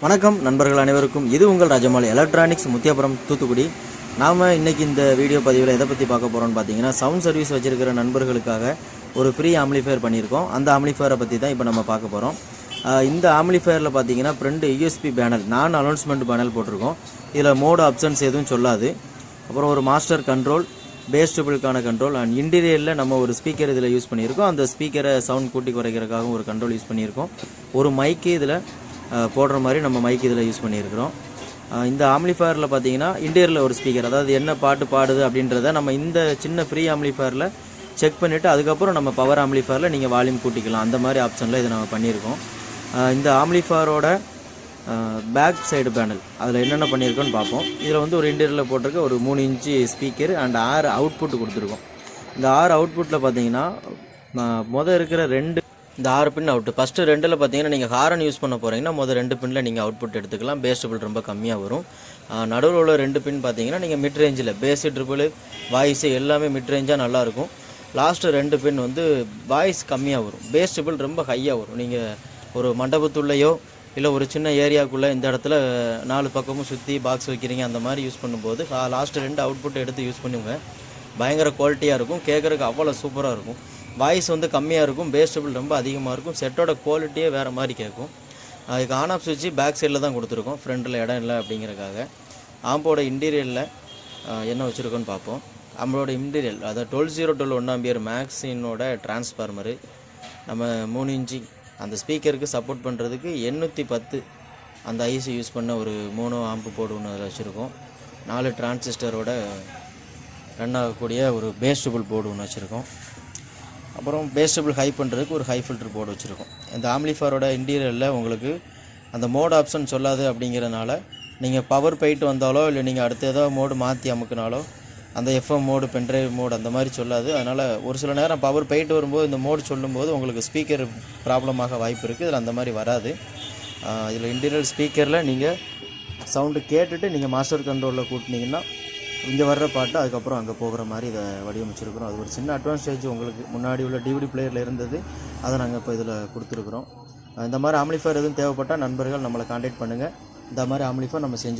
வணக்கம் நண்பர்கள் அனைவருக்கும். இது உங்கள் ராஜமால் எலக்ட்ரானிக்ஸ் முத்தியாபுரம் தூத்துக்குடி. நாம் இன்றைக்கி இந்த வீடியோ பதிவில் எதை பற்றி பார்க்க போகிறோம்னு பார்த்தீங்கன்னா, சவுண்ட் சர்வீஸ் வச்சுருக்கிற நண்பர்களுக்காக ஒரு ஃப்ரீ ஆம்ப்ளிஃபையர் பண்ணியிருக்கோம். அந்த ஆம்ப்ளிஃபையரை பற்றி தான் இப்போ நம்ம பார்க்க போகிறோம். இந்த ஆம்ப்ளிஃபையரில் பார்த்தீங்கன்னா ஃப்ரண்ட் யூஎஸ்பி பேனல், நான் அனௌன்ஸ்மெண்ட் பேனல் போட்டிருக்கோம். இதில் மோடு ஆப்ஷன்ஸ் எதுவும் சொல்லாது. அப்புறம் ஒரு மாஸ்டர் கண்ட்ரோல், பேஸ் ட்ரிபிளுக்கான கண்ட்ரோல் அண்ட் இன்டீரியரில் நம்ம ஒரு ஸ்பீக்கர் இதில் யூஸ் பண்ணியிருக்கோம். அந்த ஸ்பீக்கரை சவுண்ட் கூட்டி குறைக்கிறதுக்காகவும் ஒரு கண்ட்ரோல் யூஸ் பண்ணியிருக்கோம். ஒரு மைக்கு இதில் போடுற மாதிரி நம்ம மைக் இதில் யூஸ் பண்ணியிருக்கிறோம். இந்த ஆம்ப்ளிஃபையரில் பார்த்தீங்கன்னா இன்டீரியரில் ஒரு ஸ்பீக்கர், அதாவது என்ன பாட்டு பாடுது அப்படின்றத நம்ம இந்த சின்ன ஃப்ரீ ஆம்ப்ளிஃபையரில் செக் பண்ணிவிட்டு அதுக்கப்புறம் நம்ம பவர் ஆம்ப்ளிஃபையரில் நீங்கள் வால்யூம் கூட்டிக்கலாம். அந்த மாதிரி ஆப்ஷனில் இதை நம்ம பண்ணியிருக்கோம். இந்த ஆம்ப்ளிஃபையரோட பேக் சைடு பேனல் அதில் என்னென்ன பண்ணியிருக்கோன்னு பார்ப்போம். இதில் வந்து ஒரு இன்டீரியரில் போட்டிருக்க ஒரு 3 இன்ச்சு ஸ்பீக்கர் அண்ட் 6 அவுட்புட் கொடுத்துருக்கோம். இந்த 6 அவுட்புட்டில் பார்த்தீங்கன்னா இருக்கிற 2 இந்த 6 பின் அவுட்டு. ஃபஸ்ட்டு 2ல் பார்த்தீங்கன்னா நீங்கள் ஹாரன் யூஸ் பண்ண போகிறீங்கன்னா 2 பின்னில் நீங்கள் அவுட்புட் எடுத்துக்கலாம். பேஸ் ட்ரிபிள் ரொம்ப கம்மியாக வரும். நடுவில் உள்ள 2 பின் பார்த்தீங்கன்னா நீங்கள் மிட் ரேஞ்சில் பேஸ் ட்ரிபிள் வாய்ஸு எல்லாமே மிட் ரேஞ்சாக நல்லாயிருக்கும். லாஸ்ட்டு 2 பின் வந்து வாய்ஸ் கம்மியாக வரும், பேஸ் ட்ரிபிள் ரொம்ப ஹையாக வரும். நீங்கள் ஒரு மண்டபத்துள்ளையோ இல்லை ஒரு சின்ன ஏரியாவுக்குள்ளே இந்த இடத்துல 4 பக்கமும் சுற்றி பாக்ஸ் வைக்கிறீங்க, அந்த மாதிரி யூஸ் பண்ணும்போது லாஸ்ட்டு 2 அவுட்புட் எடுத்து யூஸ் பண்ணுங்க. பயங்கர குவாலிட்டியாக இருக்கும், கேட்குறதுக்கு அவ்வளோ சூப்பராக இருக்கும். வாய்ஸ் வந்து கம்மியாக இருக்கும், பேஸ் ட்ரிபிள் ரொம்ப அதிகமாக இருக்கும். செட்டோட குவாலிட்டியே வேறு மாதிரி கேட்கும். அதுக்கு ஆன் ஆஃப் சுவிட்சு பேக் சைடில் தான் கொடுத்துருக்கோம், ஃப்ரண்டில் இடம் இல்லை அப்படிங்கிறக்காக. ஆம்போட இன்டீரியரில் என்ன வச்சுருக்கோன்னு பார்ப்போம். நம்மளோட இன்டீரியல் அதாவது 1201 1 ஆம்பியர் மேக்ஸினோட டிரான்ஸ்ஃபார்மரு, நம்ம 3 இன்ச்சு அந்த ஸ்பீக்கருக்கு சப்போர்ட் பண்ணுறதுக்கு 810 அந்த ஐசி யூஸ் பண்ண ஒரு மோனோ ஆம்பு போர்டு ஒன்று அதில் வச்சுருக்கோம். 4 டிரான்சிஸ்டரோட ரன் ஆகக்கூடிய ஒரு பேஸ் ட்ரிபிள் போர்டு ஒன்று வச்சுருக்கோம். அப்புறம் பேஸ் ட்ரிபிள் ஹை பண்ணுறதுக்கு ஒரு ஹை ஃபில்டர் போர்டு வச்சுருக்கோம். இந்த ஆம்ப்ளிஃபையரோட இன்டீரியரில் உங்களுக்கு அந்த மோட் ஆப்ஷன் சொல்லாது அப்படிங்கிறனால நீங்கள் பவர் போயிட்டு வந்தாலோ இல்லை நீங்கள் அடுத்த ஏதோ மோடு மாற்றி அமுக்கினாலோ அந்த எஃப்எம் மோடு, பென்ட்ரைவ் மோடு அந்த மாதிரி சொல்லாது. அதனால் ஒரு சில நேரம் பவர் போயிட்டு வரும்போது இந்த மோடு சொல்லும்போது உங்களுக்கு ஸ்பீக்கர் ப்ராப்ளமாக வாய்ப்பு இருக்குது. இதில் அந்த மாதிரி வராது. இதில் இன்டீரியர் ஸ்பீக்கரில் நீங்கள் சவுண்டு கேட்டுட்டு நீங்கள் மாஸ்டர் கண்ட்ரோலில் கூட்டினீங்கன்னா இங்கே வர்ற பாட்டு அதுக்கப்புறம் அங்கே போகிற மாதிரி இதை வடிவமைச்சிருக்கிறோம். அது ஒரு சின்ன அட்வான்டேஜ் உங்களுக்கு முன்னாடி உள்ள டிவிடி பிளேயரில் இருந்தது, அதை நாங்கள் இப்போ இதில் கொடுத்துருக்குறோம். இந்த மாதிரி ஆம்ப்ளிஃபையர் எதுவும் தேவைப்பட்டால் நண்பர்கள் நம்மளை கான்டாக்ட் பண்ணுங்கள். இந்த மாதிரி ஆம்ப்ளிஃபையர் நம்ம செஞ்சு